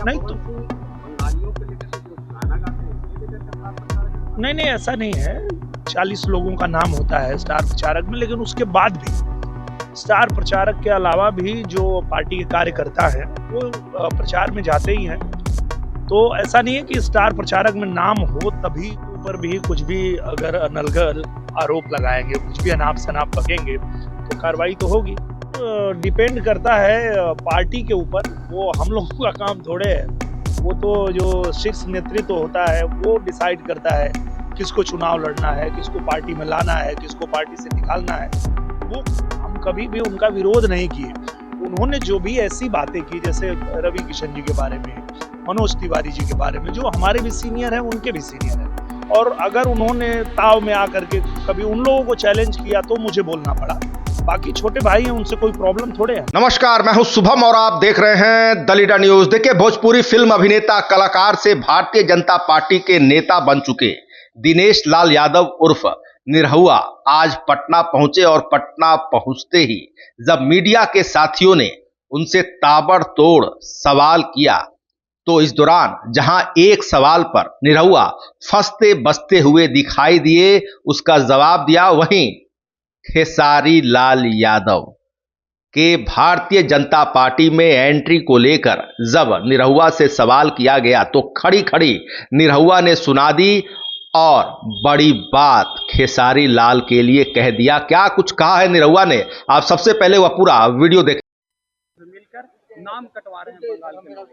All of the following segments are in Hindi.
नहीं तो बंगालियों को लेकर के जो गाना गाते हैं इसके लेकर के प्रचार प्रसार नहीं नहीं ऐसा नहीं है। 40 लोगों का नाम होता है स्टार प्रचारक में, लेकिन उसके बाद भी स्टार प्रचारक के अलावा भी जो पार्टी के कार्यकर्ता हैं वो प्रचार में जाते ही हैं। तो ऐसा नहीं है कि स्टार प्रचारक में नाम हो तभी ऊपर भी कुछ भी अगर अनलगल आरोप लगाएंगे, कुछ भी अनाप शनाप बकेंगे तो कार्रवाई तो होगी। डिपेंड करता है पार्टी के ऊपर, वो हम लोगों का काम थोड़े है। वो तो जो शीर्ष नेतृत्व होता है वो डिसाइड करता है किसको चुनाव लड़ना है, किसको पार्टी में लाना है, किसको पार्टी से निकालना है। वो हम कभी भी उनका विरोध नहीं किए। उन्होंने जो भी ऐसी बातें की, जैसे रवि किशन जी के बारे में, मनोज तिवारी जी के बारे में, जो हमारे भी सीनियर हैं उनके भी सीनियर हैं, और अगर उन्होंने ताव में आकर के कभी उन लोगों को चैलेंज किया तो मुझे बोलना पड़ा। बाकी छोटे भाई हैं, उनसे कोई प्रॉब्लम थोड़े है। नमस्कार, मैं हूं शुभम और आप देख रहे हैं द लीडर न्यूज। देखिए, भोजपुरी फिल्म अभिनेता कलाकार से भारतीय जनता पार्टी के नेता बन चुके दिनेश लाल यादव उर्फ निरहुआ आज पटना पहुंचे और पटना पहुंचते ही जब मीडिया के साथियों ने उनसे ताबड़तोड़ सवाल किया तो इस दौरान जहां एक सवाल पर निरहुआ फंसते बसते हुए दिखाई दिए, उसका जवाब दिया वहीं खेसारी लाल यादव के भारतीय जनता पार्टी में एंट्री को लेकर जब निरहुआ से सवाल किया गया तो खड़ी खड़ी निरहुआ ने सुना दी और बड़ी बात खेसारी लाल के लिए कह दिया। क्या कुछ कहा है निरहुआ ने, आप सबसे पहले वह पूरा वीडियो देखें। मिलकर नाम कटवा रहे हैं बंगाल के लोग।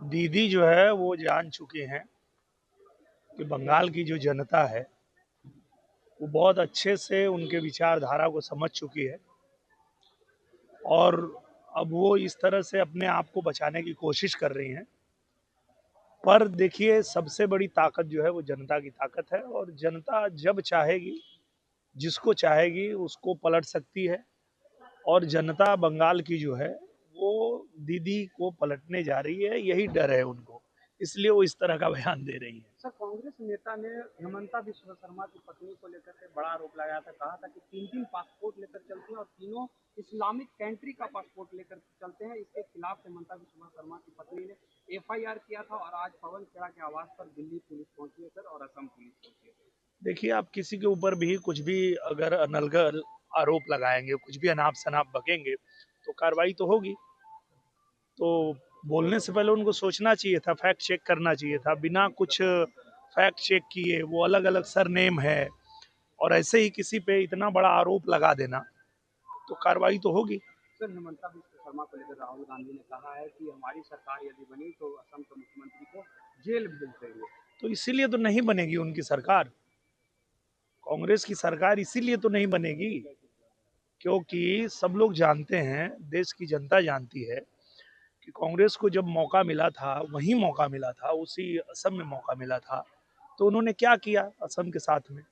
दीदी जो है वो जान चुके हैं कि बंगाल की जो जनता है वो बहुत अच्छे से उनके विचारधारा को समझ चुकी है, और अब वो इस तरह से अपने आप को बचाने की कोशिश कर रही हैं। पर देखिए, सबसे बड़ी ताकत जो है वो जनता की ताकत है, और जनता जब चाहेगी, जिसको चाहेगी उसको पलट सकती है। और जनता बंगाल की जो है वो दीदी को पलटने जा रही है, यही डर है उनको, इसलिए वो इस तरह का बयान दे रही है। सर, कांग्रेस नेता ने हेमंता बिस्वा शर्मा की पत्नी को लेकर के बड़ा आरोप लगाया था। कहा था कि 3 पासपोर्ट लेकर चलती हैं और तीनों इस्लामिक कंट्री का पासपोर्ट लेकर चलते हैं। इसके खिलाफ हेमंता बिस्वा शर्मा की पत्नी ने एफआईआर किया था और आज पवन खेड़ा के आवास पर दिल्ली पुलिस पहुंची है सर, और असम पुलिस पहुंची है। देखिए, आप किसी के ऊपर भी कुछ भी अगर अनलगल आरोप लगाएंगे, कुछ भी अनाप शनाप बकेंगे तो कार्रवाई तो होगी। तो बोलने से पहले उनको सोचना चाहिए था, फैक्ट चेक करना चाहिए था। बिना कुछ फैक्ट चेक किए वो अलग अलग सरनेम है और ऐसे ही किसी पे इतना बड़ा आरोप लगा देना, तो कार्रवाई तो होगी। सर, हेमंता बिस्वा शर्मा को लेकर राहुल गांधी ने कहा है कि हमारी सरकार यदि बनी तो असम के मुख्यमंत्री को जेल भेज देंगे। तो इसीलिए तो नहीं बनेगी उनकी सरकार। कांग्रेस की सरकार इसीलिए तो नहीं बनेगी क्योंकि सब लोग जानते हैं, देश की जनता जानती है कि कांग्रेस को जब मौका मिला था, वही मौका मिला था, उसी असम में मौका मिला था, तो उन्होंने क्या किया असम के साथ में।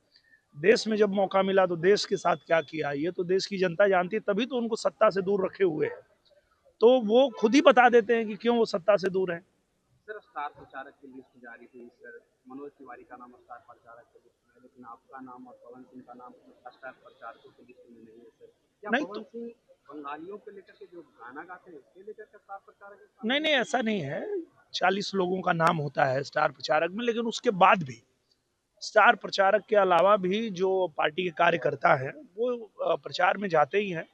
देश में जब मौका मिला तो देश के साथ क्या किया, ये तो देश की जनता जानती है, तभी तो उनको सत्ता से दूर रखे हुए है। तो वो खुद ही बता देते हैं कि क्यों वो सत्ता से दूर है। सर, स्टार प्रचारक की लिस्ट जारी हुई सर, मनोज तिवारी का नाम स्टार प्रचारक की लिस्ट में है, लेकिन आपका नाम और पवन सिंह का नाम स्टार प्रचारकों की लिस्ट में नहीं है सर। क्या नहीं पवन तो सिंह बंगालियों को लेकर के जो गाना गाते हैं इसके लेकर के स्टार प्रचारक है? नहीं नहीं ऐसा नहीं है। 40 लोगों का नाम होता है स्टार प्रचारक में, लेकिन उसके बाद भी स्टार प्रचारक के अलावा भी जो पार्टी के कार्यकर्ता हैं वो प्रचार में जाते ही हैं।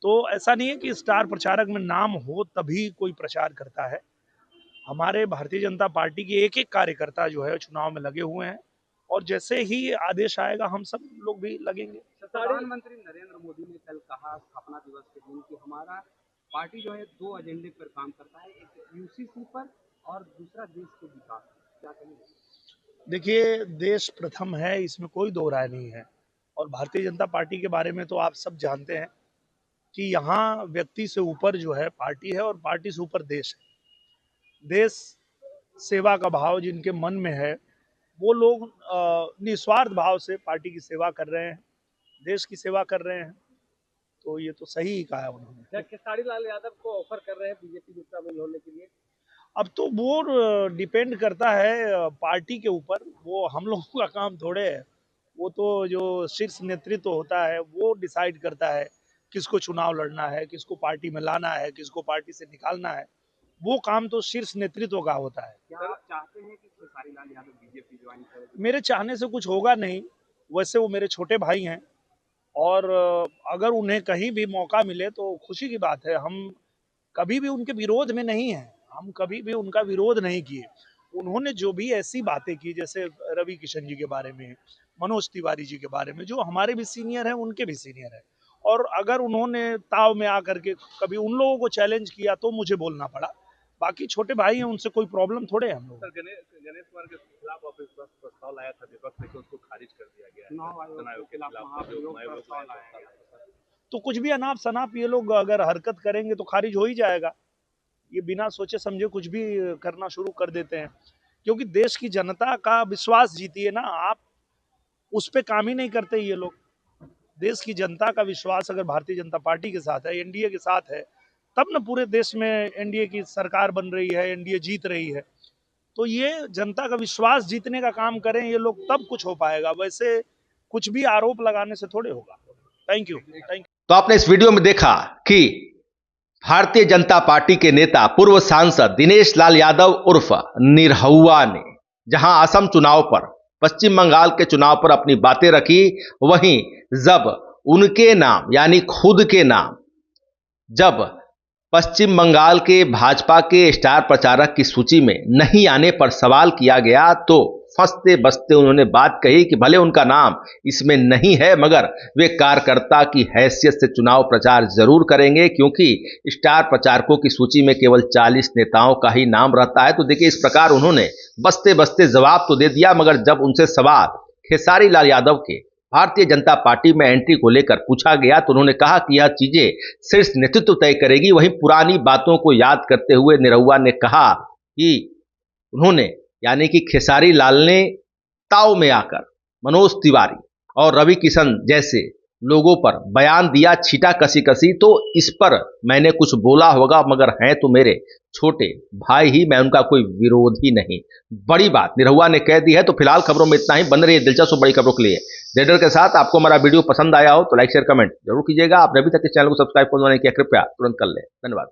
तो ऐसा नहीं है कि स्टार प्रचारक में नाम हो तभी कोई प्रचार करता है। हमारे भारतीय जनता पार्टी के एक एक कार्यकर्ता जो है चुनाव में लगे हुए हैं, और जैसे ही आदेश आएगा हम सब लोग भी लगेंगे। प्रधानमंत्री नरेंद्र मोदी ने कल कहा स्थापना दिवस के दिन कि हमारा पार्टी जो है 2 एजेंडे पर काम करता है, एक यूसीसी पर और दूसरा देश के विकास। क्या कहेंगे? देखिए, देश प्रथम है, इसमें कोई दो राय नहीं है। और भारतीय जनता पार्टी के बारे में तो आप सब जानते हैं कि यहाँ व्यक्ति से ऊपर जो है पार्टी है, और पार्टी से ऊपर देश है। देश सेवा का भाव जिनके मन में है वो लोग निस्वार्थ भाव से पार्टी की सेवा कर रहे हैं, देश की सेवा कर रहे हैं। तो ये तो सही ही कहा है उन्होंने। क्या खेसारी लाल यादव को ऑफर कर रहे हैं बीजेपी में शामिल होने के लिए? अब तो वो डिपेंड करता है पार्टी के ऊपर, वो हम लोगों का काम थोड़े है। वो तो जो शीर्ष नेतृत्व होता है वो डिसाइड करता है किसको चुनाव लड़ना है, किसको पार्टी में लाना है, किसको पार्टी से निकालना है, वो काम तो शीर्ष नेतृत्व का होता है। क्या आप चाहते हैं कि खेसारी लाल यादव बीजेपी ज्वाइन करें? मेरे चाहने से कुछ होगा नहीं, वैसे वो मेरे छोटे भाई हैं और अगर उन्हें कहीं भी मौका मिले तो खुशी की बात है। हम कभी भी उनके विरोध में नहीं हैं, हम कभी भी उनका विरोध नहीं किए। उन्होंने जो भी ऐसी बातें की, जैसे रवि किशन जी के बारे में, मनोज तिवारी जी के बारे में, जो हमारे भी सीनियर हैं उनके भी सीनियर हैं, और अगर उन्होंने ताव में आकर के कभी उन लोगों को चैलेंज किया तो मुझे बोलना पड़ा। बाकी छोटे भाई हैं, उनसे कोई प्रॉब्लम थोड़े है हम लोग। गणेश कुमार के खिलाफ अविश्वास प्रस्ताव लाया था विपक्ष ने, उसको खारिज कर दिया गया है। चुनाव आयोग के खिलाफ महाभियोग प्रस्ताव लाया गया। तो कुछ भी अनाप शनाप ये लोग अगर हरकत करेंगे तो खारिज हो ही जाएगा। ये बिना सोचे समझे कुछ भी करना शुरू कर देते हैं, क्योंकि देश की जनता का विश्वास जीती है ना आप, उस पे काम ही नहीं करते ये लोग। देश की जनता का विश्वास अगर भारतीय जनता पार्टी के साथ है, एनडीए के साथ है, तब न पूरे देश में एनडीए की सरकार बन रही है, एनडीए जीत रही है। तो ये जनता का विश्वास जीतने का काम करें ये लोग, तब कुछ हो पाएगा। वैसे कुछ भी आरोप लगाने से थोड़े होगा। Thank you. तो आपने इस वीडियो में देखा कि भारतीय जनता पार्टी के नेता पूर्व सांसद दिनेश लाल यादव उर्फ निरहुआ ने जहां असम चुनाव पर, पश्चिम बंगाल के चुनाव पर अपनी बातें रखी, वहीं जब उनके नाम यानी खुद के नाम जब पश्चिम बंगाल के भाजपा के स्टार प्रचारक की सूची में नहीं आने पर सवाल किया गया तो फंसते बसते उन्होंने बात कही कि भले उनका नाम इसमें नहीं है मगर वे कार्यकर्ता की हैसियत से चुनाव प्रचार जरूर करेंगे, क्योंकि स्टार प्रचारकों की सूची में केवल 40 नेताओं का ही नाम रहता है। तो देखिए, इस प्रकार उन्होंने बसते बसते जवाब तो दे दिया, मगर जब उनसे सवाल खेसारी लाल यादव के भारतीय जनता पार्टी में एंट्री को लेकर पूछा गया तो उन्होंने कहा कि यह चीजें शीर्ष नेतृत्व तय करेगी। वहीं पुरानी बातों को याद करते हुए निरहुआ ने कहा कि उन्होंने यानी कि खेसारी लाल ने ताव में आकर मनोज तिवारी और रवि किशन जैसे लोगों पर बयान दिया, छीटा कसी कसी, तो इस पर मैंने कुछ बोला होगा, मगर हैं तो मेरे छोटे भाई ही, मैं उनका कोई विरोधी नहीं। बड़ी बात निरहुआ ने कह दी है। तो फिलहाल खबरों में इतना ही। बन रही है दिलचस्प और बड़ी खबरों के लिए रेडर के साथ। आपको हमारा वीडियो पसंद आया हो तो लाइक शेयर कमेंट जरूर कीजिएगा। आपने अभी तक इस चैनल को सब्सक्राइब नहीं किया, कृपया तुरंत कर लें। धन्यवाद।